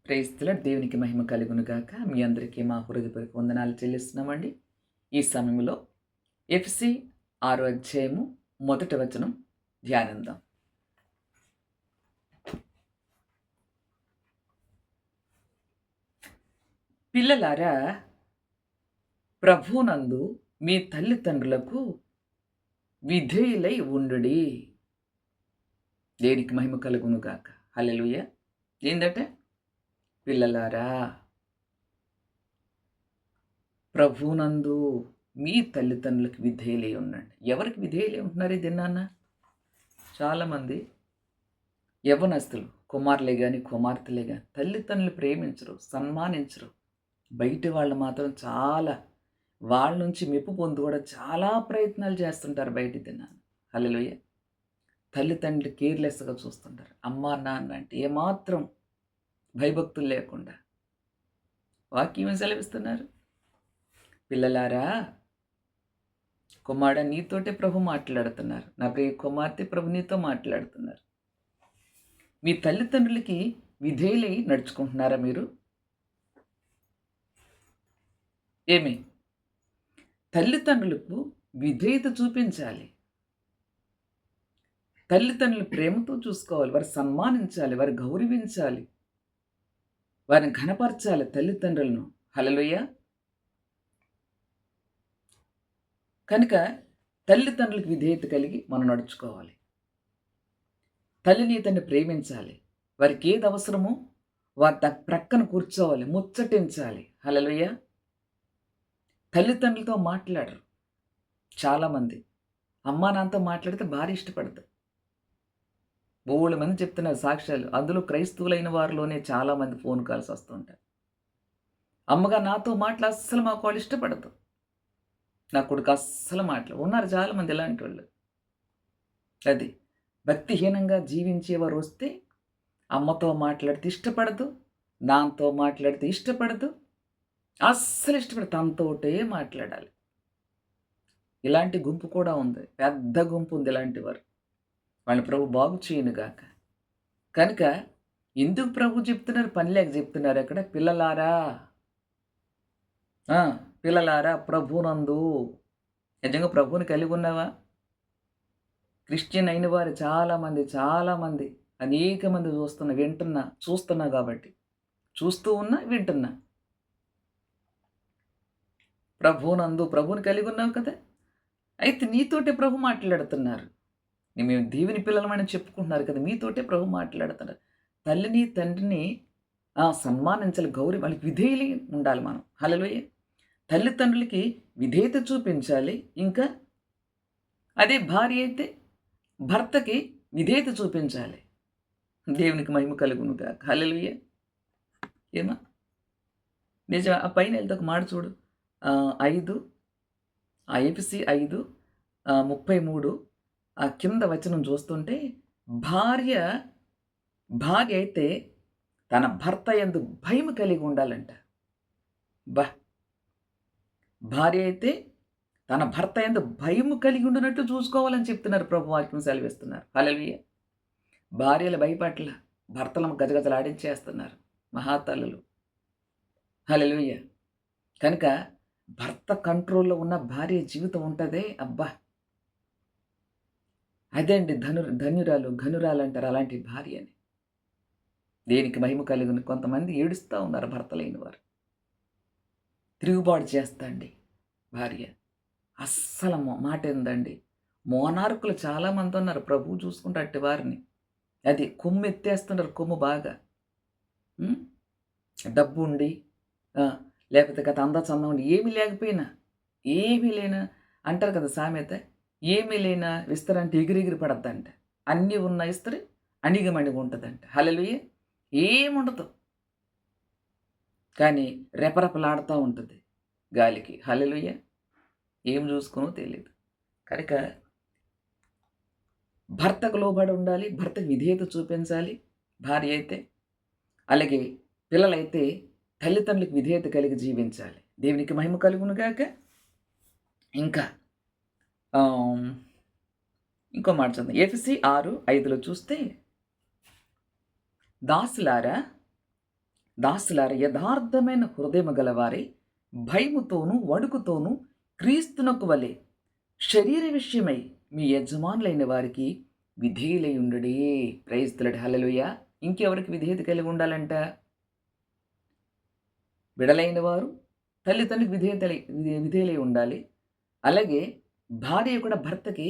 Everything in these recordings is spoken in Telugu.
Praise the lord. దేవునికి మహిమ కలుగును గాక. మీ అందరికీ మా హృదయపూర్వక వందనాలు చెల్లిస్తున్నామండి. ఈ సమయంలో ఎఫెసీ 6వ అధ్యాయము మొదటి వచనం ధ్యానిద్దాం. పిల్లలారా, ప్రభువునందు మీ తల్లిదండ్రులకు విధేయులై ఉండుడి. దేనికి మహిమ కలుగును గాక. హల్లెలూయా. ఏందట? పిల్లలారా, ప్రభువునందు మీ తల్లిదండ్రులకు విధేయులై ఉండండి. ఎవరికి విధేయులై ఉంటున్నారు ఈ దినాన్న? చాలామంది యవ్వనస్తులు, కుమారులే కానీ కుమార్తెలే కానీ తల్లిదండ్రులు ప్రేమించరు, సన్మానించరు. బయటి వాళ్ళు మాత్రం వాళ్ళ నుంచి మెప్పు పొందు కూడా చాలా ప్రయత్నాలు చేస్తుంటారు బయట దినాన్న. హల్లెలూయా. తల్లిదండ్రులు కేర్లెస్గా చూస్తుంటారు. అమ్మా నాన్న అంటే ఏమాత్రం భయభక్తులు లేకుండా. వాక్యం సెలవిస్తున్నారు, పిల్లలారా, కుమారుడా, నీతోటే ప్రభు మాట్లాడుతున్నారు. నా ప్రియ కుమార్తె, ప్రభు నీతో మాట్లాడుతున్నారు. మీ తల్లిదండ్రులకి విధేయులై నడుచుకుంటున్నారా మీరు? ఏమి? తల్లిదండ్రులకు విధేయత చూపించాలి. తల్లిదండ్రులు ప్రేమతో చూసుకోవాలి. వారు సన్మానించాలి, వారు గౌరవించాలి, వారిని ఘనపరచాలి తల్లిదండ్రులను. హల్లెలూయా. కనుక తల్లిదండ్రులకు విధేయత కలిగి మనం నడుచుకోవాలి. తల్లిని తండ్రిని ప్రేమించాలి. వారికి ఏది అవసరమో వారి ప్రక్కన కూర్చోవాలి, ముచ్చటించాలి. హల్లెలూయా. తల్లిదండ్రులతో మాట్లాడరు చాలామంది. అమ్మా నాన్నతో మాట్లాడితే భారీ ఇష్టపడతారు. బోలెడు మంది చెప్తున్నారు సాక్ష్యాలు. అందులో క్రైస్తవులైన వారిలోనే చాలామంది ఫోన్ కాల్స్ వస్తుంటాయి. అమ్మగా నాతో అస్సలు మాకు వాళ్ళు ఇష్టపడదు. నా కొడుకు అస్సలు ఉన్నారు చాలామంది ఇలాంటి వాళ్ళు. అది భక్తిహీనంగా జీవించేవారు వస్తే అమ్మతో మాట్లాడితే ఇష్టపడదు, నాన్నతో మాట్లాడితే ఇష్టపడదు, అస్సలు ఇష్టపడదు, తనతోటే మాట్లాడాలి. ఇలాంటి గుంపు కూడా ఉంది, పెద్ద గుంపు ఉంది ఇలాంటి వారు. వాళ్ళని ప్రభు బాగు చేయనుగాక. కనుక ఎందుకు ప్రభు చెప్తున్నారు? పని లేక చెప్తున్నారు. అక్కడ పిల్లలారా, పిల్లలారా, ప్రభునందు. నిజంగా ప్రభువుని కలిగి ఉన్నావా? క్రిస్టియన్ అయిన వారు చాలామంది అనేక మంది చూస్తున్నా కాబట్టి చూస్తూ ఉన్నా, వింటున్నా. ప్రభువుని కలిగి ఉన్నావు కదా. అయితే నీతోటే ప్రభు మాట్లాడుతున్నారు. మేము దేవుని పిల్లలమని చెప్పుకుంటున్నారు కదా, మీతోటే ప్రభు మాట్లాడుతున్నారు. తల్లిని తండ్రిని సన్మానించాలి, వాళ్ళకి విధేయులు ఉండాలి మనం. హల్లెలూయా. తల్లిదండ్రులకి విధేయత చూపించాలి. ఇంకా అదే భార్య అయితే భర్తకి విధేయత చూపించాలి. దేవునికి మహిమ కలుగునుగా. హల్లెలూయా. ఏమా నిజం. ఆ పైన వెళ్తే ఒక మాట చూడు. 5 ఎఫెసీ 5:33 ఆ కింద వచనం చూస్తుంటే, భార్య అయితే తన భర్త యందు భయం కలిగి ఉండాలంట. భార్య అయితే తన భర్త యందు భయం కలిగి ఉండినట్టు చూసుకోవాలని చెప్తున్నారు ప్రభు. వాక్యం సెలవిస్తున్నారు. హల్లెలూయా. భార్యలు భయపట్ల భర్తలను గజగజలాడించేస్తున్నారు మహాతల్లులు. హల్లెలూయా. కనుక భర్త కంట్రోల్లో ఉన్న భార్య జీవితం ఉంటుందే, అబ్బా, అదే అండి ఘనురాలు అంటారు అలాంటి భార్యని. దేనికి మహిమ కలిగిన. కొంతమంది ఏడుస్తూ ఉన్నారు భర్తలైన వారు. తిరుగుబాటు చేస్తండి భార్య. అస్సలు మాట ఏందండి. మోనార్కులు చాలామంది ఉన్నారు. ప్రభువు చూసుకుంటే అట్టి వారిని. అది కొమ్ము ఎత్తేస్తున్నారు. కొమ్ము బాగా డబ్బు ఉండి, లేకపోతే కదా అందచందం ఉండి, ఏమీ లేనా అంటారు కదా సామెత. ఏమీ లేనా విస్తరంటే ఎగిరెగిరి పడద్దంట. అన్నీ ఉన్న ఇస్తరి అణిగమణిగి ఉంటుందంట. హల్లెలూయా. ఏముండదు, కానీ రెపరెపలాడుతూ ఉంటుంది గాలికి. హల్లెలూయా. ఏం చూసుకునో తెలియదు. కనుక భర్తకు లోబడి ఉండాలి, భర్తకు విధేయత చూపించాలి భార్య అయితే. అలాగే పిల్లలైతే తల్లిదండ్రులకు విధేయత కలిగి జీవించాలి. దేవునికి మహిమ కలుగునుగాక. ఇంకా ఇంకో మాట చదువు. ఎఫెసీ 6:5 చూస్తే, దాసులారా, దాసులారా, యథార్థమైన హృదయము గలవారే, భయముతోనూ వణుకుతోనూ క్రీస్తునకు వలె శరీర విషయమై మీ యజమానులైన వారికి విధేయులై ఉండుడే. Praise the Lord. హల్లెలూయా. ఇంకెవరికి విధేయత కలిగి ఉండాలంట? బిడలైన వారు తల్లిదండ్రులకు విధేయులై ఉండాలి. అలాగే భార్య కూడా భర్తకి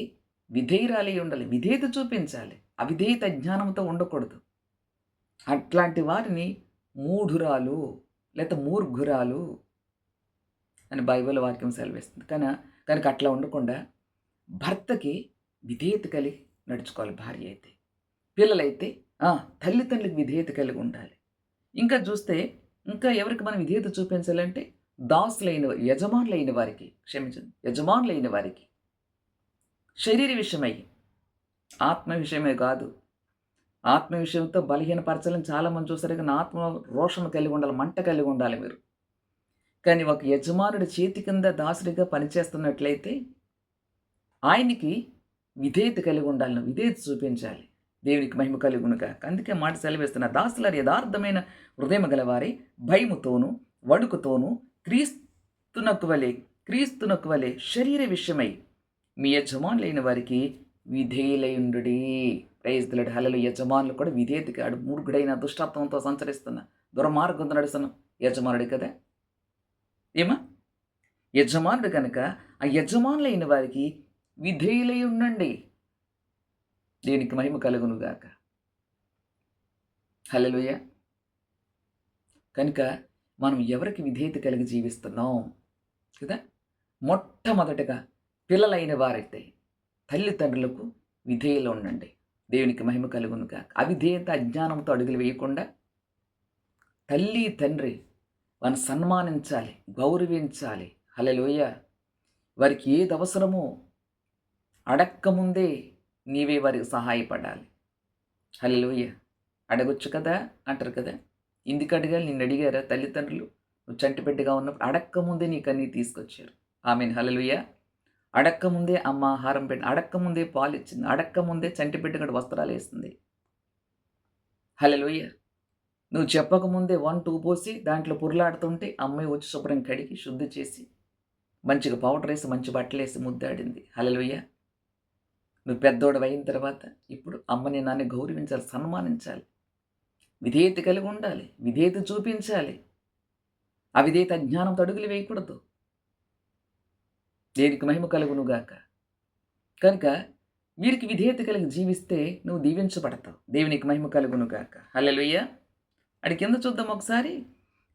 విధేయురాలై ఉండాలి. విధేయత చూపించాలి. అవిధేయత జ్ఞానంతో ఉండకూడదు. అట్లాంటి వారిని మూఢురాలు లేకపోతే మూర్ఘురాలు అని బైబిల్ వాక్యం సెలవిస్తుంది. కనుక అట్లా ఉండకుండా భర్తకి విధేయత కలిగి నడుచుకోవాలి భార్య అయితే. పిల్లలైతే తల్లిదండ్రులకు విధేయత కలిగి ఉండాలి. ఇంకా చూస్తే ఇంకా ఎవరికి మనం విధేయత చూపించాలంటే యజమానులైన వారికి, యజమానులైన వారికి శరీర విషయమై, ఆత్మ విషయమే కాదు. ఆత్మ విషయంతో బలహీనపరచాలని చాలామంది చూస్తారు. కానీ ఆత్మ రోషణ కలిగి ఉండాలి, మంట కలిగి ఉండాలి మీరు. కానీ ఒక యజమానుడి చేతి కింద దాసుడిగా పనిచేస్తున్నట్లయితే ఆయనకి విధేయత కలిగి ఉండాలి, విధేయత చూపించాలి. దేవునికి మహిమ కలుగునుగా. అందుకే మాట సెలవిస్తున్న, దాసులారు యథార్థమైన హృదయం గలవారి, భయముతోనూ వణుకుతోనూ క్రీస్తునకు వలె శరీర విషయమై మీ యజమానులైన వారికి విధేయులైండుడి. Praise the Lord. హల్లెలూయా. యజమానులు కూడా విధేయతకి మూర్ఖుడైన దుష్టత్వంతో సంచరిస్తున్న దుర్మార్గంతో నడుస్తున్న యజమానుడు కదా. యజమానుడు కనుక ఆ యజమానులైన వారికి విధేయులై ఉండండి. దీనికి మహిమ కలుగునుగాక. హల్లెలూయా. కనుక మనం ఎవరికి విధేయత కలిగి జీవిస్తున్నాం కదా. మొట్టమొదటగా పిల్లలైన వారైతే తల్లిదండ్రులకు విధేయులు ఉండండి. దేవునికి మహిమ కలుగునుగాక. అవిధేయత అజ్ఞానంతో అడుగులు వేయకుండా తల్లి తండ్రి వారిని సన్మానించాలి, గౌరవించాలి. హల్లెలూయా. వారికి ఏది అవసరమో అడక్కముందే నీవే వారికి సహాయపడాలి. హల్లెలూయా. అడగొచ్చు కదా అంటారు కదా. ఎందుకు అడగాలి? నిన్ను అడిగారా తల్లిదండ్రులు? నువ్వు చంటిబిడ్డగా ఉన్నప్పుడు అడక్కముందే నీకు అన్నీ తీసుకొచ్చారు. ఆమేన్. హల్లెలూయా. అడక్కముందే అమ్మ ఆహారం పెట్టి, అడక్కముందే పాలు ఇచ్చింది, అడక్కముందే చంటిబిడ్డ కూడా వస్త్రాలు వేస్తుంది. హల్లెలూయా. నువ్వు చెప్పకముందే 1, 2 పోసి దాంట్లో పురులాడుతుంటే అమ్మాయి వచ్చి శుభ్రం కడిగి శుద్ధి చేసి మంచిగా పౌడర్ వేసి మంచి బట్టలు వేసి ముద్దాడింది. హల్లెలూయా. నువ్వు పెద్దోడు అయిన తర్వాత ఇప్పుడు అమ్మని నాన్ని గౌరవించాలి, సన్మానించాలి, విధేయత కలిగి ఉండాలి, విధేయత చూపించాలి. అవిధేయత అజ్ఞానంతో అడుగులు వేయకూడదు. దేనికి మహిమ కలుగునుగాక. కనుక వీరికి విధేయత కలిగి జీవిస్తే నువ్వు దీవించబడతావు. దేవునికి మహిమ కలుగునుగాక. హల్లెలూయా. అడి కింద చూద్దాం ఒకసారి.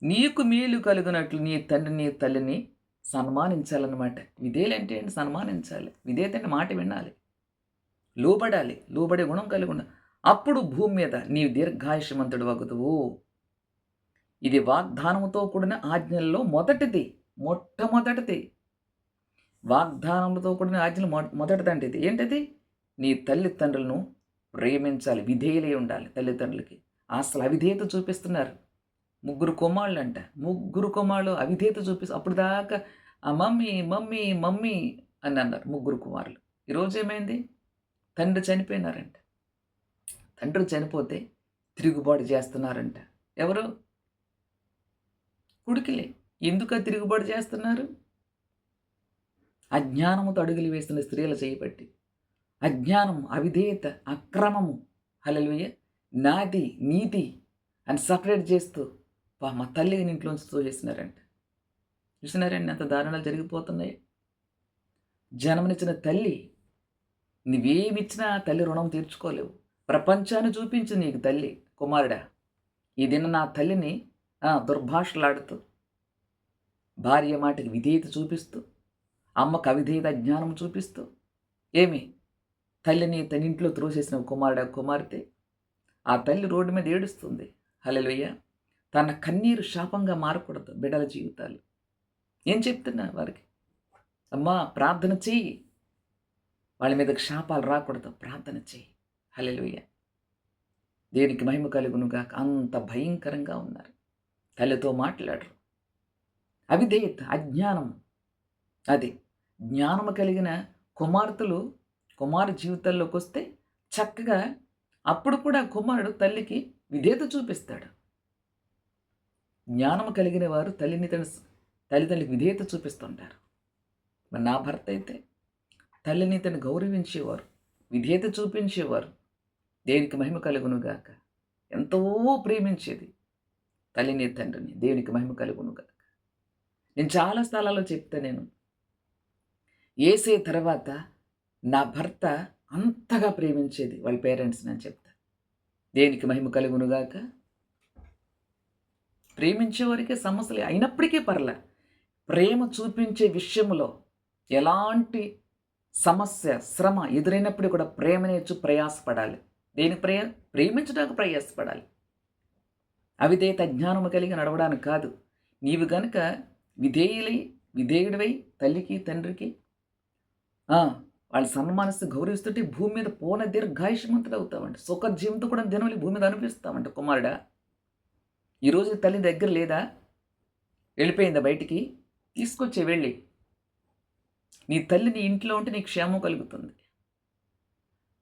నీకు మేలు కలుగునట్లు నీ తండ్రిని తల్లిని సన్మానించాలన్నమాట. విధేయులు అంటే ఏంటి? సన్మానించాలి. విధేయత అంటే మాట వినాలి, లోబడాలి, లోబడే గుణం కలిగి ఉండాలి. అప్పుడు భూమి మీద నీవు దీర్ఘాయుష్మంతుడు వగుదువు. ఇది వాగ్దానముతో కూడిన ఆజ్ఞల్లో మొట్టమొదటిది. వాగ్దానంతో కూడిన ఆజ్ఞలు మొదటిదంటే ఇది ఏంటది? నీ తల్లిదండ్రులను ప్రేమించాలి, విధేయులై ఉండాలి. తల్లిదండ్రులకి అసలు అవిధేయత చూపిస్తున్నారు. 3 కుమారులంట. 3 కుమారులు అవిధేయత చూపిస్తారు. అప్పుడు దాకా మమ్మీ మమ్మీ మమ్మీ అని అన్నారు 3 కుమారులు. ఈరోజు ఏమైంది? తండ్రి చనిపోయినారంట. తండ్రి చనిపోతే తిరుగుబాటు చేస్తున్నారంట. ఎవరు? కొడుకులే. ఎందుకు తిరుగుబాటు చేస్తున్నారు? అజ్ఞానముతో అడుగులు వేస్తున్న స్త్రీల చేయబట్టి. అజ్ఞానం, అవిధేయత, అక్రమము, హల్లెలూయా, నాది నీతి అని సపరేట్ చేస్తూ మా తల్లిని ఇంట్లోంచి తోసేసినారంట. చూసినారండి అంత దారుణాలు జరిగిపోతున్నాయి. జన్మనిచ్చిన తల్లి, నువ్వేమిచ్చినా తల్లి రుణం తీర్చుకోలేవు. ప్రపంచాన్ని చూపించు నీకు తల్లి. కుమారుడా, ఈ దిన నా తల్లిని దుర్భాషలాడుతూ, భార్య మాటకి విధేయత చూపిస్తూ, అమ్మకు అవిధేయత జ్ఞానం చూపిస్తూ, తల్లిని తన ఇంట్లో త్రోసేసిన కుమారుడా, కుమార్తె, ఆ తల్లి రోడ్డు మీద ఏడుస్తుంది. హల్లెలూయా. తన కన్నీరు శాపంగా మారకూడదు బిడ్డల జీవితాలు. ఏం చెప్తున్నా వారికి? అమ్మా ప్రార్థన చెయ్యి, వాళ్ళ మీదకి శాపాలు రాకూడదు, ప్రార్థన చెయ్యి. హల్లెలూయా. దేనికి మహిమ కలుగునుగా. అంత భయంకరంగా ఉన్నారు. తల్లితో మాట్లాడరు. అవిధేయత, అజ్ఞానం. అది జ్ఞానము కలిగిన కుమారు జీవితాల్లోకి వస్తే చక్కగా అప్పుడు కూడా కుమారుడు తల్లికి విధేయత చూపిస్తాడు. జ్ఞానము కలిగిన వారు తల్లిదండ్రులకు విధేయత చూపిస్తుంటారు. మరి నా భర్త అయితే తల్లిని గౌరవించేవారు, విధేయత చూపించేవారు. దేవునికి మహిమ కలుగునుగాక. ఎంతో ప్రేమించేది తల్లిని తండ్రిని. దేవునికి మహిమ కలుగునుగాక. నేను చాలా స్థలాల్లో చెప్తా, యేసే తర్వాత నా భర్త అంతగా ప్రేమించేది వాళ్ళ పేరెంట్స్‌ని అని చెప్తా. దేవునికి మహిమ కలుగునుగాక. ప్రేమించేవారికే సమస్యలు అయినప్పటికీ పర్లే. ప్రేమ చూపించే విషయంలో ఎలాంటి సమస్య, శ్రమ ఎదురైనప్పుడు కూడా ప్రేమనేర్చు ప్రయాసపడాలి. ప్రేమించడానికి ప్రయాసపడాలి. అవిధేయత జ్ఞానము కలిగి నడవడానికి కాదు. నీవు గనుక విధేయుడివై తల్లికి తండ్రికి వాళ్ళు సన్మానిస్తూ గౌరవిస్తుంటే భూమి మీద పూర్ణ దీర్ఘాయుష్మంతుడు అవుతావంట. సుఖ జీవంతో కూడా దినములు భూమి మీద అనిపిస్తామంట. కుమారుడా, ఈరోజు తల్లి దగ్గర లేదా? వెళ్ళిపోయిందా బయటికి? తీసుకొచ్చే వెళ్ళి. నీ తల్లి నీ ఇంట్లో ఉంటే నీకు క్షేమం కలుగుతుంది.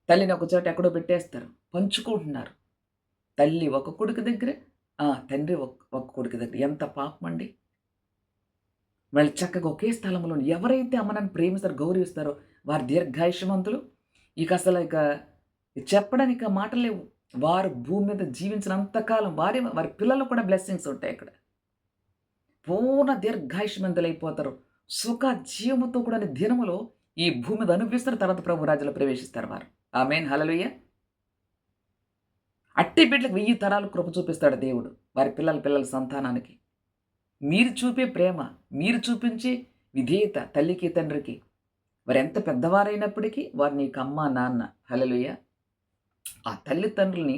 తల్లిని ఒక చోట ఎక్కడో పెట్టేస్తారు, పంచుకుంటున్నారు. తల్లి ఒక కొడుకు దగ్గర, తండ్రి ఒక కొడుకు దగ్గర. ఎంత పాపం అండి! వాళ్ళు చక్కగా ఒకే స్థలంలో ఎవరైతే అమ్మనని ప్రేమిస్తారో, గౌరవిస్తారో వారు దీర్ఘాయుష్మంతులు. ఇక చెప్పడానికి మాటలు లేవు. వారు భూమి మీద జీవించినంతకాలం వారి పిల్లలు కూడా బ్లెస్సింగ్స్ ఉంటాయి. ఇక్కడ పూర్ణ దీర్ఘాయుష్మంతులైపోతారు. సుఖ జీవముతో కూడా దినములో ఈ భూమి మీద అనుభవిస్తారు. తర్వాత ప్రభు రాజ్యంలో ప్రవేశిస్తారు వారు. ఆమేన్, హల్లెలూయా. అట్టి బిడ్డలకు 1000 తరాలు కృప చూపిస్తాడు దేవుడు వారి పిల్లల సంతానానికి. మీరు చూపే ప్రేమ, మీరు చూపించే విధేయత తల్లికి తండ్రికి, వారు ఎంత పెద్దవారైనప్పటికీ వారు నీకు అమ్మ నాన్న. హల్లెలూయా. ఆ తల్లిదండ్రుల్ని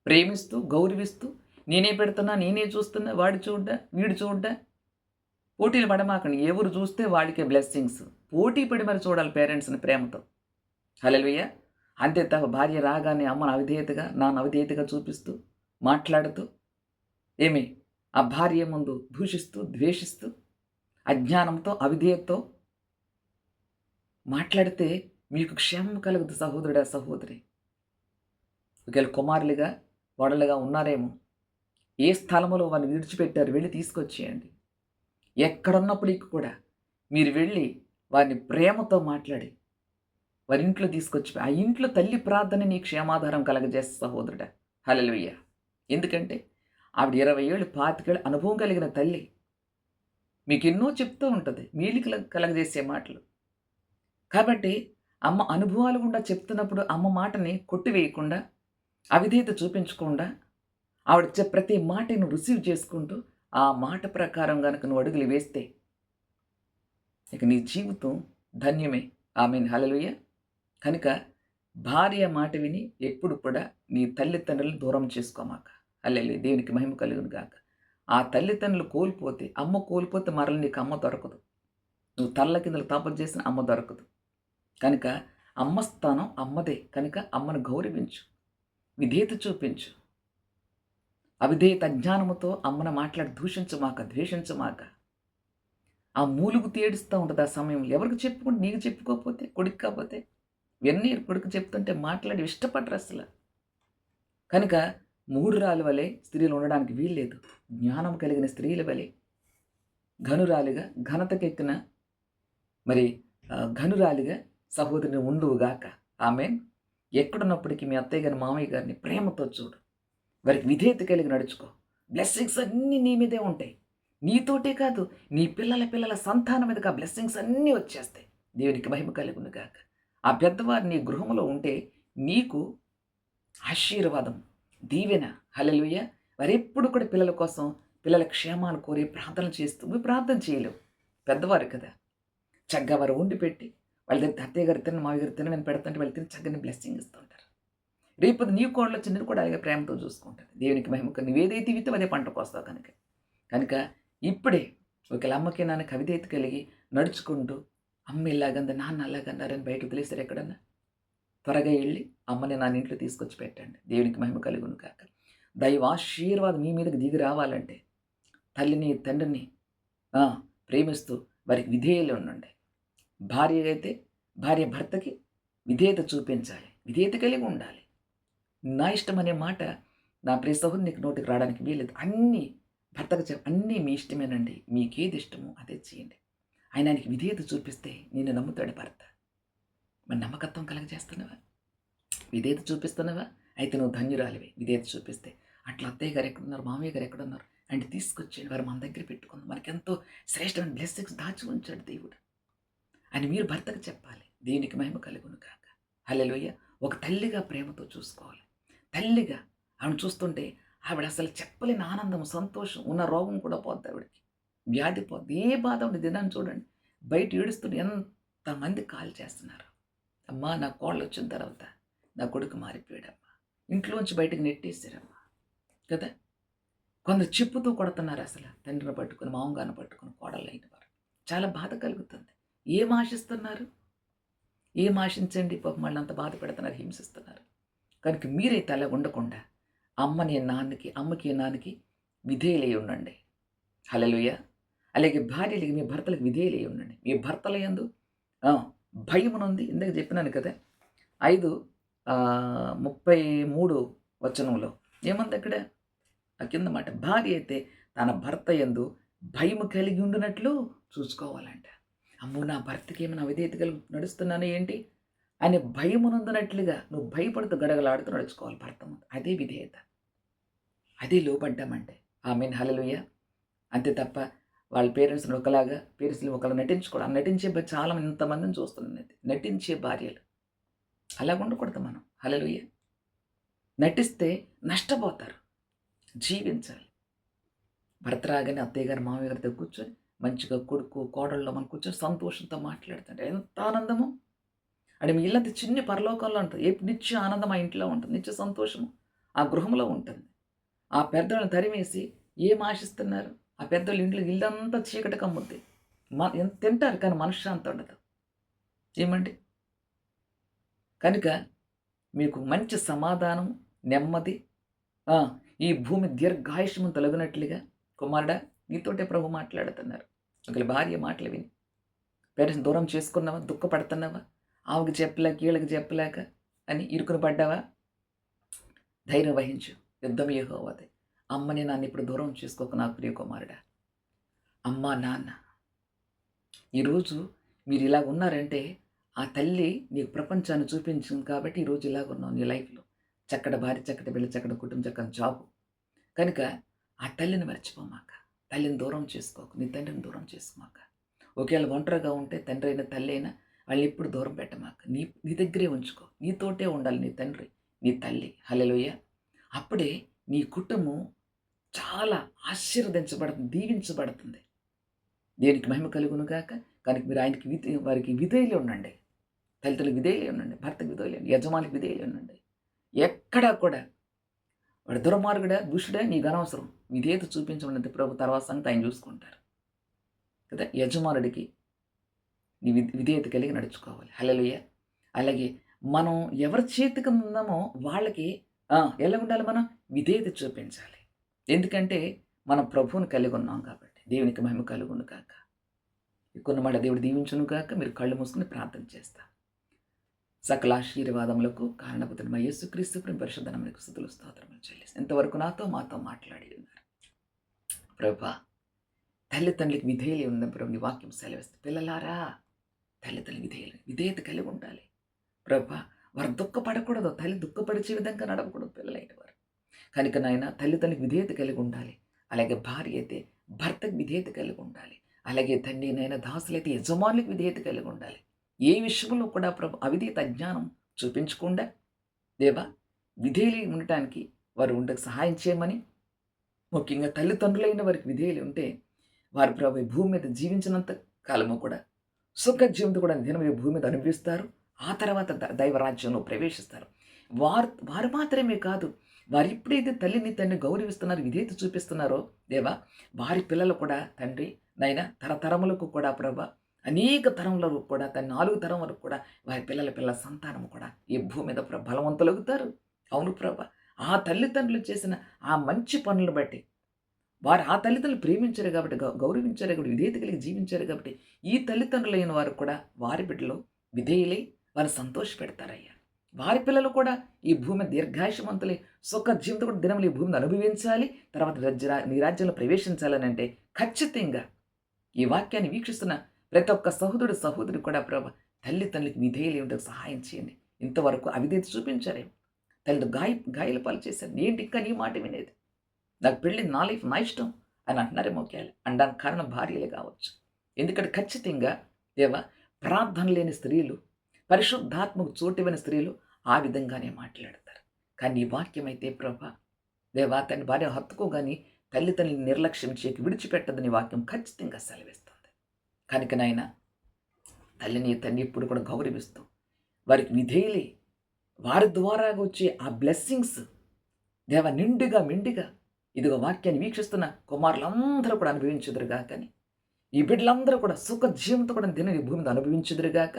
ప్రేమిస్తూ గౌరవిస్తూ, నేనే పెడుతున్నా, నేనే చూస్తున్నా, వాడు చూడ్డా, వీడు చూడ్డా, పోటీలు పడమాకండి. ఎవరు చూస్తే వాడికే బ్లెస్సింగ్స్. పోటీ పడి మరి చూడాలి పేరెంట్స్ని ప్రేమతో. హల్లెలూయా. అంతే తప్ప భార్య రాగానే అమ్మను అవిధేయతగా, నాన్న అవిధేయతగా చూపిస్తూ, మాట్లాడుతూ, ఆ భార్య ముందు దూషిస్తూ, ద్వేషిస్తూ, అజ్ఞానంతో, అవిధేయతతో మాట్లాడితే మీకు క్షేమం కలుగుతుంది సహోదరుడా, సహోదరి. ఒకవేళ కుమారులుగా, కోడలుగా ఉన్నారేమో, ఏ స్థలంలో వారిని విడిచిపెట్టారు వెళ్ళి తీసుకొచ్చేయండి. ఎక్కడున్నప్పటికీ కూడా మీరు వెళ్ళి వారిని ప్రేమతో మాట్లాడి వారి ఇంట్లో తీసుకొచ్చి, ఆ ఇంట్లో తల్లి ప్రార్థన నీ క్షేమాధారం కలగజేస్తే సహోదరుడా. హల్లెలూయా. ఎందుకంటే ఆవిడ 20 ఏళ్ళు 25 ఏళ్ళు అనుభవం కలిగిన తల్లి. మీకు ఎన్నో చెప్తూ ఉంటుంది మీలికి కలగజేసే మాటలు. కాబట్టి అమ్మ అనుభవాలు గుండా చెప్తున్నప్పుడు అమ్మ మాటని కొట్టివేయకుండా, అవిధేయత చూపించకుండా, ఆవిడ ప్రతి మాటను రిసీవ్ చేసుకుంటూ ఆ మాట ప్రకారం కనుక నువ్వు అడుగులు వేస్తే ఇక నీ జీవితం ధన్యమే. ఆమేన్, హల్లెలూయా. కనుక భార్య మాట విని ఎప్పుడు కూడా నీ తల్లిదండ్రులను దూరం చేసుకోమాక. హల్లెలూయా. దేవునికి మహిమ కలుగును గాక. ఆ తల్లిదండ్రులు కోల్పోతే, అమ్మ కోల్పోతే మరల నీకు అమ్మ దొరకదు. నువ్వు తల్ల కిందలు తపస్సు చేసిన అమ్మ దొరకదు. కనుక అమ్మ స్థానం అమ్మదే. కనుక అమ్మను గౌరవించు, విధేయత చూపించు. అవిధేయత అజ్ఞానముతో అమ్మను మాట్లాడి దూషించమాక, ద్వేషించమాక. ఆ మూలుగు తేడుస్తూ ఉంటుంది ఆ సమయంలో. ఎవరికి చెప్పుకుంటే, నీకు చెప్పుకోకపోతే, కొడుకు కాకపోతే ఇవన్నీ కొడుకు చెప్తుంటే మాట్లాడి ఇష్టపడరు అసలు. కనుక మూఢురాలు వలె స్త్రీలు ఉండడానికి వీల్లేదు. జ్ఞానం కలిగిన స్త్రీల వలె ఘనురాలిగా, ఘనతకెక్కిన ఘనురాలిగా సహోదరిని ఉండువుగాక. ఆమేన్. ఎక్కడున్నప్పటికీ మీ అత్తయ్య గారిని, మామయ్య గారిని ప్రేమతో చూడు. వారికి విధేయత కలిగి నడుచుకో. బ్లెస్సింగ్స్ అన్నీ నీ మీదే ఉంటాయి. నీతోటే కాదు, నీ పిల్లల సంతానం మీదకి ఆ బ్లెస్సింగ్స్ అన్నీ వచ్చేస్తాయి. దేవునికి మహిమ కలుగును గాక. ఆ పెద్దవారు నీ గృహంలో ఉంటే నీకు ఆశీర్వాదం, దీవెన. హల్లెలూయా. వారెప్పుడు కూడా పిల్లల కోసం, పిల్లల క్షేమాన్ని కోరి ప్రార్థనలు చేస్తూ, నువ్వు ప్రార్థన చేయలేవు, పెద్దవారు కదా. చక్కగా వారు వండి పెట్టి వాళ్ళ దగ్గర అత్తయ్య గారు తిన్న, మావి గారు తిన్న, నేను పెడతాంటే వాళ్ళు తిని చక్కని బ్లెస్సింగ్ ఇస్తుంటారు. రేపు నీ కోడలు వచ్చి నేను కూడా అలాగే ప్రేమతో చూసుకుంటాను. దేవునికి మహిమ. నువ్వేదైతే ఇవితో అదే పంటకు వస్తావు. కనుక ఇప్పుడే ఒకవేళ అమ్మకి నాన్న అవిధేయత కలిగి నడుచుకుంటూ, అమ్మ ఇలాగంది, నాన్న అలాగన్నారని బయట వదిలేసారు ఎక్కడన్నా, త్వరగా వెళ్ళి అమ్మని నాన్న ఇంట్లో తీసుకొచ్చి పెట్టండి. దేవునికి మహిమ కలుగును కాక. దైవాశీర్వాదం మీ మీదకి దిగి రావాలంటే తల్లిని తండ్రిని ప్రేమిస్తూ వారికి విధేయులు ఉండండి. భార్య అయితే భార్య భర్తకి విధేయత చూపించాలి, విధేయత కలిగి ఉండాలి. నా ఇష్టం అనే మాట నా ప్రియ సహోదరుని నీకు నోటికి రావడానికి వీలేదు. అన్నీ భర్తకు అన్నీ మీ ఇష్టమేనండి. మీకేది ఇష్టమో అదే చేయండి. ఆయనకి విధేయత చూపిస్తే నిన్ను నమ్ముతాడు భర్త. మరి నమ్మకత్వం కలగజేస్తున్నావా? విధేయత చూపిస్తున్నావా? అయితే నువ్వు ధన్యురాలివి విధేయత చూపిస్తే. అట్లా అత్తయ్య గారు ఎక్కడున్నారు? మామయ్య గారు ఎక్కడున్నారు? అంటే తీసుకొచ్చేయండి. వారు మన దగ్గర పెట్టుకుందాం. మనకెంతో శ్రేష్టమైన బ్లెస్సింగ్స్ దాచి ఉంచాడు దేవుడు అని మీరు భర్తకు చెప్పాలి. దేవునికి మహిమ కలుగును గాక. హల్లెలూయా! ఒక తల్లిగా ప్రేమతో చూసుకోవాలి. తల్లిగా ఆమెను చూస్తుంటే ఆవిడ అసలు చెప్పలేని ఆనందం, సంతోషం, ఉన్న రోగం కూడా పోద్ది ఆవిడకి. వ్యాధి పోద్ది. ఏ బాధ ఉండదు. దినాన్ని చూడండి. బయట ఏడుస్తుంటే ఎంతమంది కాల్ చేస్తున్నారు. అమ్మా నా కోడలొచ్చిన తర్వాత నా కొడుకు మారిపోయాడమ్మా. ఇంట్లోంచి బయటకు నెట్టేసారమ్మా. కదా! కొందరు చెప్పుతూ కొడుతున్నారు అసల. తండ్రిని పట్టుకొని, మామగారిని పట్టుకొని కోడళ్ళైన వారు. చాలా బాధ కలుగుతుంది. ఏం ఆశిస్తున్నారు? ఏం ఆశించండి పాపం వాళ్ళంత బాధ పెడుతున్నారు, హింసిస్తున్నారు. కనుక మీరైతే అలా ఉండకుండా అమ్మకి, నాన్నకి విధేయులై ఉండండి. హల్లెలూయా! అలాగే భార్యలకి మీ భర్తలకు విధేయులై ఉండండి. మీ భర్తల యందు భయమునుంది. ఇందాక చెప్పినాను కదా! 5:33 వచనంలో ఏముంది అక్కడ? ఆ కింద మాట భార్య అయితే తన భర్త యందు భయము కలిగి ఉండునట్లు చూసుకోవాలంట. అమ్మో నా భర్తకి ఏమైనా అవిధేయత కలిగి నడుస్తున్నాను ఏంటి అని భయమునందునట్లుగా నువ్వు భయపడుతూ గడగలాడుతూ నడుచుకోవాలి భర్త ముందు. అదే విధేయత. అదే లోబడ్డామంటే. ఆమేన్ హల్లెలూయా! అంతే తప్ప వాళ్ళ పేరెంట్స్‌ని ఒకలాగా, పేరెంట్స్‌ని ఒకలా నటించుకోవడం. నటించే చాలా ఇంతమందిని చూస్తున్నాను. నటించే భార్యలు. అలాగ ఉండకూడదు మనం. హల్లెలూయా! నటిస్తే నష్టపోతారు. జీవించాలి. భర్త రాగానే అత్తయ్య గారు, మామయ్య గారితో కూర్చొని మంచిగా కొడుకు, కోడళ్ళలో మనం కూర్చొని సంతోషంతో మాట్లాడుతుంటే ఎంత ఆనందము. అంటే మీ ఇల్లంతా చిన్ని పరలోకంలో ఉంటుంది. నిత్య ఆనందం ఆ ఇంట్లో ఉంటుంది. నిత్య సంతోషము ఆ గృహంలో ఉంటుంది. ఆ పెద్దోళ్ళని తరిమేసి ఏం ఆశిస్తున్నారు? ఆ పెద్దోళ్ళ ఇంట్లో ఇల్లంతా చీకటి కమ్ముద్ది. తింటారు కానీ మనశ్శాంతి ఉండదు. ఏమండి? కనుక మీకు మంచి సమాధానం, నెమ్మది ఈ భూమి దీర్ఘాయుష్యము తొలగినట్లుగా కుమారుడా నీతోటే ప్రభు మాట్లాడుతున్నారు. ఒకళ్ళ భార్య మాటలు విని పేరెంట్స్ దూరం చేసుకున్నావా? దుఃఖపడుతున్నావా? ఆమెకు చెప్పలేక, వీళ్ళకి చెప్పలేక అని ఇరుకుని పడ్డావా? ధైర్యం వహించు. యుద్ధం యెహోవాదే. అమ్మని నాన్న ఇప్పుడు దూరం చేసుకోకు నా ప్రియ కుమారుడా. అమ్మ, నాన్న ఈరోజు మీరు ఇలాగ ఉన్నారంటే ఆ తల్లి నీకు ప్రపంచాన్ని చూపించింది కాబట్టి ఈరోజు ఇలాగ ఉన్నావు నీ లైఫ్‌లో. చక్కటి భార్య, చక్కటి బిడ్డ, చక్కటి కుటుంబం, చక్కని జాబు. కనుక ఆ తల్లిని మర్చిపోమాక. తల్లిని దూరం చేసుకోకు. నీ తండ్రిని దూరం చేసుకోమాక. ఒకవేళ ఒంటరిగా ఉంటే తండ్రి అయినా, తల్లి అయినా వాళ్ళని ఎప్పుడు దూరం పెట్టమాక. నీ దగ్గరే ఉంచుకో. నీతోటే ఉండాలి నీ తండ్రి, నీ తల్లి. హల్లెలూయా! అప్పుడే నీ కుటుంబం చాలా ఆశీర్వదించబడుతుంది, దీవించబడుతుంది. దేవునికి మహిమ కలుగును గాక. కనుక మీరు ఆయనకి వారికి విధేయులై ఉండండి. తల్లిదండ్రులకు విధేయులై ఉండండి. భర్తకు విధేయులై ఉండండి. యజమానికి విధేయులై ఉండండి. ఎక్కడా కూడా వాడు దుర్మార్గుడా, దుష్టుడా నీకు అనవసరం. విధేయత చూపించమనంటే ప్రభు తర్వాత సంగతి ఆయన చూసుకుంటారు. కదా! యజమానుడికి నీ విధేయత కలిగి నడుచుకోవాలి. హల్లెలూయా! అలాగే మనం ఎవరి చేతికి ఉన్నామో వాళ్ళకి ఎలా ఉండాలి మనం? విధేయత చూపించాలి. ఎందుకంటే మనం ప్రభువుని కలిగి ఉన్నాం కాబట్టి. దేవునికి మహిమ కలుగును గాక. కొన్ని మాట దేవుడు దీవించును గాక. మీరు కళ్ళు మూసుకొని ప్రార్థన చేస్తారు. సకల ఆశీర్వాదములకు కారణభూతుడైన యేసుక్రీస్తు పరిశుద్ధ నామమునకు స్తుతులు స్తోత్రములు చెల్లిస్తాను. ఇంతవరకు మాతో మాట్లాడి ఉన్నారు. ప్రభువా తల్లిదండ్రులకు విధేయులై ఉందని ప్రభు నీ వాక్యం సెలవిస్తుంది. పిల్లలారా తల్లిదండ్రులకు విధేయత కలిగి ఉండాలి. ప్రభువా వారు దుఃఖపడకూడదు. తల్లి దుఃఖపరిచే విధంగా నడవకూడదు పిల్లలైన వారు. కనుక నాయన తల్లిదండ్రులకు విధేయత కలిగి ఉండాలి. అలాగే భార్య అయితే భర్తకు విధేయత కలిగి ఉండాలి. అలాగే తండ్రి నైనా దాసులైతే యజమానులకు విధేయత కలిగి ఉండాలి. ఏ విషయంలో కూడా ప్రభు అవిధేయత అజ్ఞానం చూపించకుండా దేవా విధేయులై ఉండటానికి వారు ఉండకు సహాయం చేయమని, ముఖ్యంగా తల్లిదండ్రులైన వారికి విధేయులు ఉంటే వారు ప్రభు భూమి మీద జీవించినంత కాలము కూడా సుఖ జీవితం కూడా దినం భూమి మీద అనుభవిస్తారు. ఆ తర్వాత దైవరాజ్యంలో ప్రవేశిస్తారు. వారు మాత్రమే కాదు, వారు ఎప్పుడైతే తల్లిని తండ్రిని గౌరవిస్తున్నారు, విధేయత చూపిస్తున్నారో దేవా వారి పిల్లలు కూడా తండ్రి నైనా తరతరములకు కూడా ప్రభా అనేక తరములకు కూడా 4 తరం వరకు కూడా వారి పిల్లల సంతానము కూడా ఈ భూమి మీద బలవంతులవుతారు. అవును ప్రభా ఆ తల్లిదండ్రులు చేసిన ఆ మంచి పనులను బట్టి వారు ఆ తల్లిదండ్రులు ప్రేమించారు కాబట్టి, గౌరవించారు కాబట్టి, విధేయత కలిగి జీవించారు కాబట్టి ఈ తల్లిదండ్రులైన వారు కూడా వారి బిడ్డలో విధేయులై వారిని సంతోషపెడతారయ్యా. వారి పిల్లలు కూడా ఈ భూమి దీర్ఘాయుషమంతులై సుఖ జీవితం కూడా దినములు ఈ భూమిని అనుభవించాలి, తర్వాత నీ రాజ్యంలో ప్రవేశించాలని అంటే ఖచ్చితంగా ఈ వాక్యాన్ని వీక్షిస్తున్న ప్రతి ఒక్క సహోదరి కూడా ప్రభు తల్లికి విధేయులు ఏమిటో సహాయం చేయండి. ఇంతవరకు అవిధేయత చూపించారేమో, తల్లిని గాయాల పాలు చేశారు, ఏంటి ఇంకా నీ మాట వినేది, నాకు పెళ్ళి నా లైఫ్ నా ఇష్టం అని అంటున్నారేమో అనడానికి కారణం భార్యలే కావచ్చు. ఎందుకంటే ఖచ్చితంగా దేవా ప్రార్థన లేని స్త్రీలు, పరిశుద్ధాత్మకు చోటివైన స్త్రీలు ఆ విధంగానే మాట్లాడతారు. కానీ ఈ వాక్యం అయితే ప్రభా దేవా తన భార్య హత్తుకోగాని తల్లిని నిర్లక్ష్యం చేయక విడిచిపెట్టదని వాక్యం ఖచ్చితంగా సెలవిస్తుంది. కనుక నాయన తండ్రి ఇప్పుడు కూడా గౌరవిస్తూ వారికి విధేయులే, వారి ద్వారా వచ్చే ఆ బ్లెస్సింగ్స్ దేవ నిండుగా మెండుగా ఇదిగో వాక్యాన్ని వీక్షిస్తున్న కుమారులందరూ కూడా అనుభవించుదురుగా, కానీ ఈ బిడ్డలందరూ కూడా సుఖ జీవంతో కూడా దిన ఈ భూమిని అనుభవించుదురుగాక.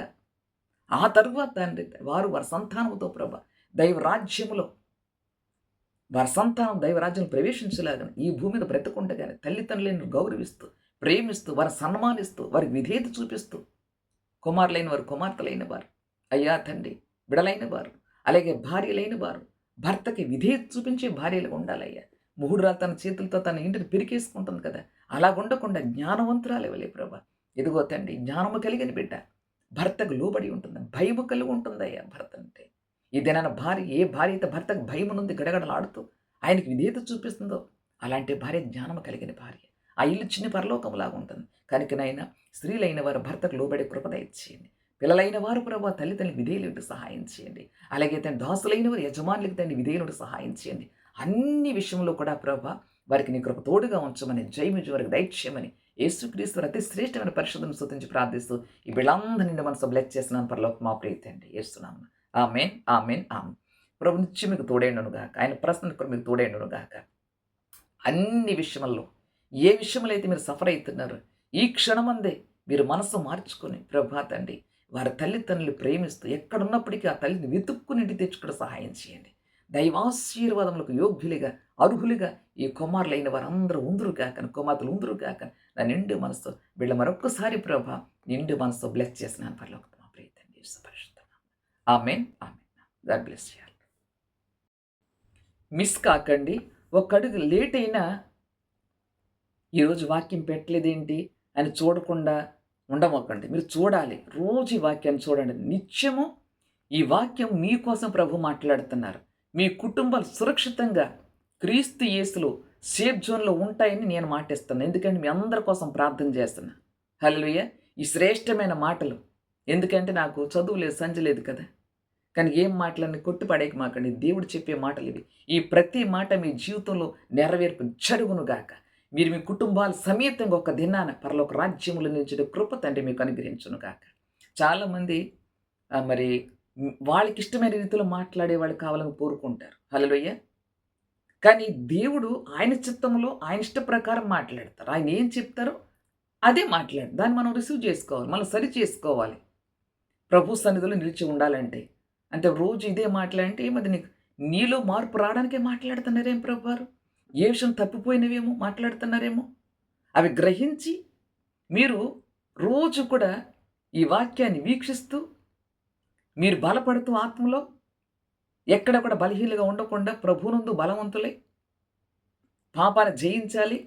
ఆ తరువాత తండ్రి వారి సంతానంతో ప్రభ దైవరాజ్యములో వారి సంతానం దైవరాజ్యం ప్రవేశించలేదని ఈ భూమి మీద బ్రతకుండగానే తల్లిదండ్రులను గౌరవిస్తూ ప్రేమిస్తూ వారి సన్మానిస్తూ వారికి విధేయత చూపిస్తూ కుమారులైన వారు కుమార్తెలైన వారు అయ్యా తండ్రి బిడలైన వారు అలాగే భార్యలైన వారు భర్తకి విధేయత చూపించే భార్యలుగా ఉండాలయ్యా. ముహుడురాలు తన చేతులతో తన ఇంటిని పిరికేసుకుంటుంది కదా, అలా ఉండకుండా జ్ఞానవంతురాలు ఇవ్వలే ప్రభా. ఎదుగో తండ్రి జ్ఞానము కలిగిన బిడ్డ భర్తకు లోబడి ఉంటుంది, భయము కలిగి ఉంటుందయ్యా భర్త అంటే. ఇదేనా భార్య ఏ భార్య అయితే భర్తకు భయమునుంది గడగడలాడుతూ ఆయనకి విధేయత చూపిస్తుందో అలాంటి భార్య జ్ఞానము కలిగిన భార్య. ఆ ఇల్లు చిన్న పరలోకంలాగా ఉంటుంది. కనుకనైనా స్త్రీలైన వారు భర్తకు లోబడే కృప దయచేయండి. పిల్లలైన వారు ప్రభావ తల్లిదండ్రులకు విధేయులకు సహాయం చేయండి. అలాగే తన దాసులైన వారు యజమానులకు తండ్రి విధేయులకు సహాయం చేయండి. అన్ని విషయంలో కూడా ప్రభావ వారికి నీ కృప తోడుగా ఉంచమని జయమిజు వారికి దయచేయమని యేసుక్రీస్తు అతి శ్రేష్టమైన పరిశుద్ధను స్తుతించి ప్రార్థిస్తూ ఈ బిళ్ళందరి నిండి మనసు బ్లెస్ చేస్తున్నాను పరలోక మా ప్రీతి అండి యేసునామ. ఆమేన్ ఆమేన్ ఆమేన్. ప్రభు నిత్యం మీకు తోడైండును గాక, ఆయన ప్రశ్న కూడా మీకు తోడైండును గాక. అన్ని విషయముల్లో ఏ విషయంలో అయితే మీరు సఫర్ అవుతున్నారో ఈ క్షణమందే మీరు మనసు మార్చుకొని ప్రభా తండ్రి వారి తల్లిదండ్రులు ప్రేమిస్తూ ఎక్కడున్నప్పటికీ ఆ తల్లిని వెతుక్కుని ఇంటి తెచ్చుకుని సహాయం చేయండి. దైవాశీర్వాదములకు యోగ్యులుగా అర్హులుగా ఈ కుమారులైన వారందరూ ఉందురుగాక, కుమార్తెలు ఉందురుగాక. నా నిండు మనసు వీళ్ళ మరొక్కసారి ప్రభా నిండు మనసు బ్లెస్ చేసినాను పరలోక మా ప్రియతండి పరిశుద్ధ. Amen amen. God bless you. Miss కాకండి. ఒక అడుగు లేట్ అయినా ఈరోజు వాక్యం పెట్టలేదేంటి అని చూడకుండా ఉండమోకండి. మీరు చూడాలి, రోజు ఈ వాక్యాన్ని చూడండి. నిత్యము ఈ వాక్యం మీకోసం ప్రభు మాట్లాడుతున్నారు. మీ కుటుంబాలు సురక్షితంగా క్రీస్తు యేసులో సేఫ్ జోన్లో ఉంటాయని నేను మాటిస్తున్నాను. ఎందుకంటే మీ అందరి కోసం ప్రార్థన చేస్తున్నా. హల్లెలూయా. ఈ శ్రేష్టమైన మాటలు ఎందుకంటే నాకు చదువు లేదు, సంజ లేదు కదా, కానీ ఏం మాటలన్నీ కొట్టి పడేకి మాకండి. దేవుడు చెప్పే మాటలు ఇవి. ఈ ప్రతి మాట మీ జీవితంలో నెరవేర్పు జరుగునుగాక. మీరు మీ కుటుంబాలు సమేతంగా ఒక దినాన పరలోక రాజ్యములు నిలిచిన కృప తండ్రి మీకు అనుగ్రహించునుగాక. చాలామంది మరి వాళ్ళకి ఇష్టమైన రీతిలో మాట్లాడే వాళ్ళు కావాలని కోరుకుంటారు. హల్లెలూయా. కానీ దేవుడు ఆయన చిత్తంలో ఆయన ఇష్ట ప్రకారం మాట్లాడతారు. ఆయన ఏం చెప్తారో అదే మాట్లాడు. దాన్ని మనం రిసీవ్ చేసుకోవాలి, మనం సరి చేసుకోవాలి. ప్రభు సన్నిధిలో నిలిచి ఉండాలంటే అంటే రోజు ఇదే మాట్లాడంటే ఏమది నీలో మార్పు రావడానికే మాట్లాడుతున్నారేం ప్రభు వారు? ఏ విషయం తప్పిపోయినవేమో మాట్లాడుతున్నారేమో అవి గ్రహించి మీరు రోజు కూడా ఈ వాక్యాన్ని వీక్షిస్తూ మీరు బలపడుతూ ఆత్మలో ఎక్కడ కూడా బలహీనగా ఉండకుండా ప్రభువునందు బలవంతులై పాపాన్ని జయించాలి.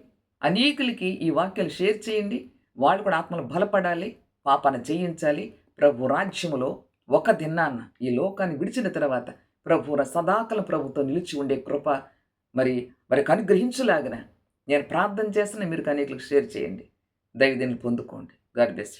అనేకులకి ఈ వాక్యాలు షేర్ చేయండి. వాళ్ళు కూడా ఆత్మలో బలపడాలి, పాపాన్ని జయించాలి. ప్రభు రాజ్యములో ఒక దినాన్న ఈ లోకాన్ని విడిచిన తర్వాత ప్రభు సదాకాలం ప్రభుతో నిలిచి ఉండే కృప మరికి అనుగ్రహించులాగిన నేను ప్రార్థన చేస్తున్న మీరు అనేకులకు షేర్ చేయండి. దైవదిని పొందుకోండి. God bless you.